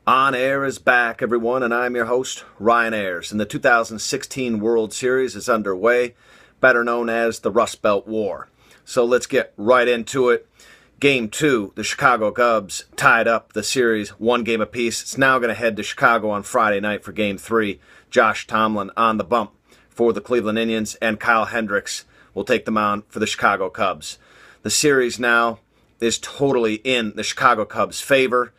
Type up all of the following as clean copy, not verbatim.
On-Ayer is back, everyone, and I'm your host, Ryan Ayers. And the 2016 World Series is underway, better known as the Rust Belt War. So let's get right into it. Game 2, the Chicago Cubs tied up the series 1 game apiece. It's now going to head to Chicago on Friday night for Game 3. Josh Tomlin on the bump for the Cleveland Indians, and Kyle Hendricks will take the mound for the Chicago Cubs. The series now is totally in the Chicago Cubs' favor,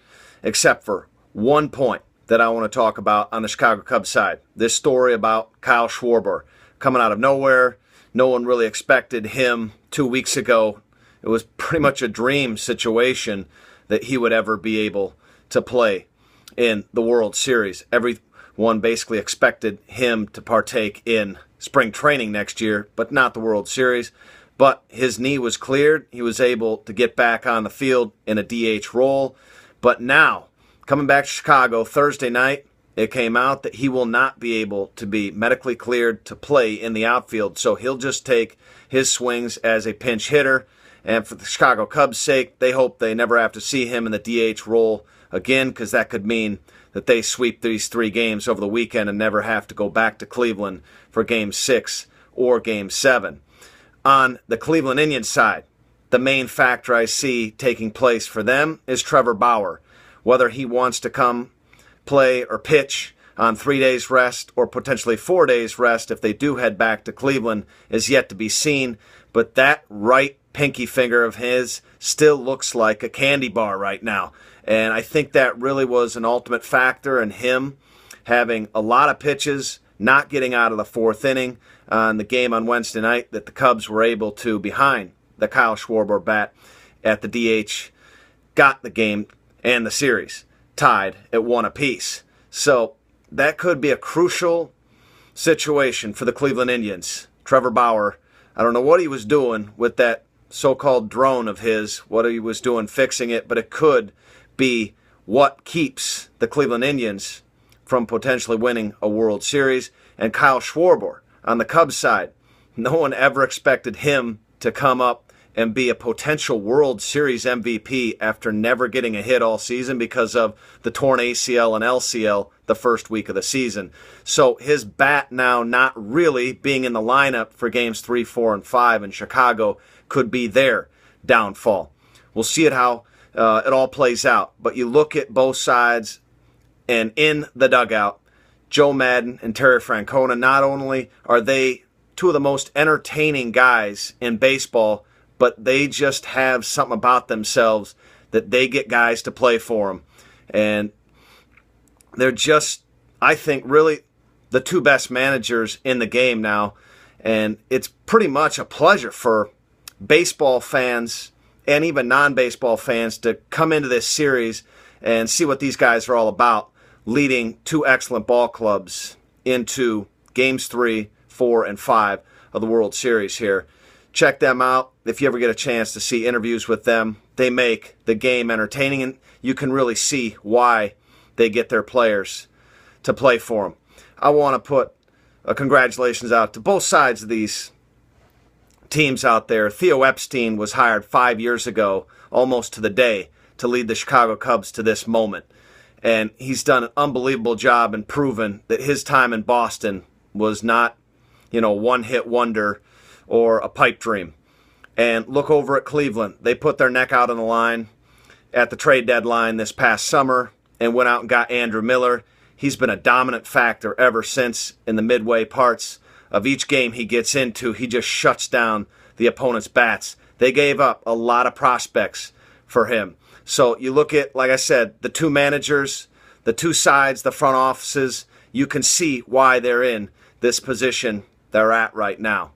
except for 1 point that I want to talk about on the Chicago Cubs side. This story about Kyle Schwarber coming out of nowhere. No one really expected him 2 weeks ago. It was pretty much a dream situation that he would ever be able to play in the World Series. Everyone basically expected him to partake in spring training next year, but not the World Series. But his knee was cleared. He was able to get back on the field in a DH role. But now, coming back to Chicago Thursday night, it came out that he will not be able to be medically cleared to play in the outfield. So he'll just take his swings as a pinch hitter. And for the Chicago Cubs' sake, they hope they never have to see him in the DH role again, because that could mean that they sweep these 3 games over the weekend and never have to go back to Cleveland for Game 6 or Game 7. On the Cleveland Indians side, the main factor I see taking place for them is Trevor Bauer. Whether he wants to come play or pitch on 3 days rest or potentially 4 days rest if they do head back to Cleveland is yet to be seen. But that right pinky finger of his still looks like a candy bar right now. And I think that really was an ultimate factor in him having a lot of pitches, not getting out of the 4th inning on the game on Wednesday night that the Cubs were able to, behind the Kyle Schwarber bat at the DH, got the game and the series tied at 1 apiece. So that could be a crucial situation for the Cleveland Indians. Trevor Bauer, I don't know what he was doing with that so-called drone of his, what he was doing fixing it, but it could be what keeps the Cleveland Indians from potentially winning a World Series. And Kyle Schwarber on the Cubs side, no one ever expected him to come up and be a potential World Series MVP after never getting a hit all season because of the torn ACL and LCL the first week of the season. So his bat now not really being in the lineup for Games 3, 4, and 5 in Chicago could be their downfall. We'll see how it all plays out. But you look at both sides, and in the dugout, Joe Maddon and Terry Francona, not only are they 2 of the most entertaining guys in baseball, but they just have something about themselves that they get guys to play for them. And they're just, I think, really the 2 best managers in the game now. And it's pretty much a pleasure for baseball fans and even non-baseball fans to come into this series and see what these guys are all about, leading 2 excellent ball clubs into Games 3, 4, and 5 of the World Series here. Check them out if you ever get a chance to see interviews with them. They make the game entertaining, and you can really see why they get their players to play for them. I want to put a congratulations out to both sides of these teams out there. Theo Epstein was hired 5 years ago, almost to the day, to lead the Chicago Cubs to this moment. And he's done an unbelievable job and proven that his time in Boston was not, one-hit wonder or a pipe dream. And look over at Cleveland. They put their neck out on the line at the trade deadline this past summer and went out and got Andrew Miller. He's been a dominant factor ever since. In the midway parts of each game he gets into, he just shuts down the opponent's bats. They gave up a lot of prospects for him. So you look at, like I said, the 2 managers, the 2 sides, the front offices, you can see why they're in this position they're at right now.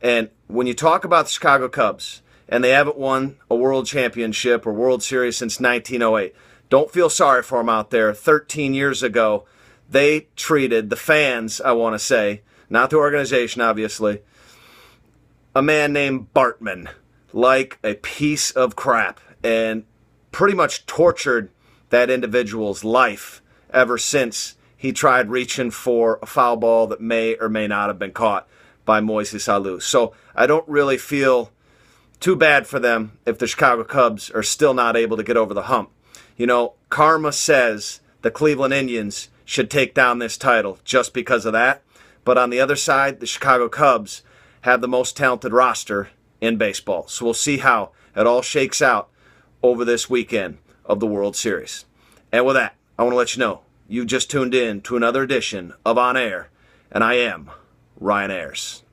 And when you talk about the Chicago Cubs, and they haven't won a World Championship or World Series since 1908, don't feel sorry for them out there. 13 years ago, they treated the fans, I want to say, not the organization, obviously, a man named Bartman like a piece of crap and pretty much tortured that individual's life ever since he tried reaching for a foul ball that may or may not have been caught by Moises Alou. So I don't really feel too bad for them if the Chicago Cubs are still not able to get over the hump. You know, karma says the Cleveland Indians should take down this title just because of that. But on the other side, the Chicago Cubs have the most talented roster in baseball. So we'll see how it all shakes out over this weekend of the World Series. And with that, I want to let you know, you've just tuned in to another edition of On Air, and I am Ryan Ayers.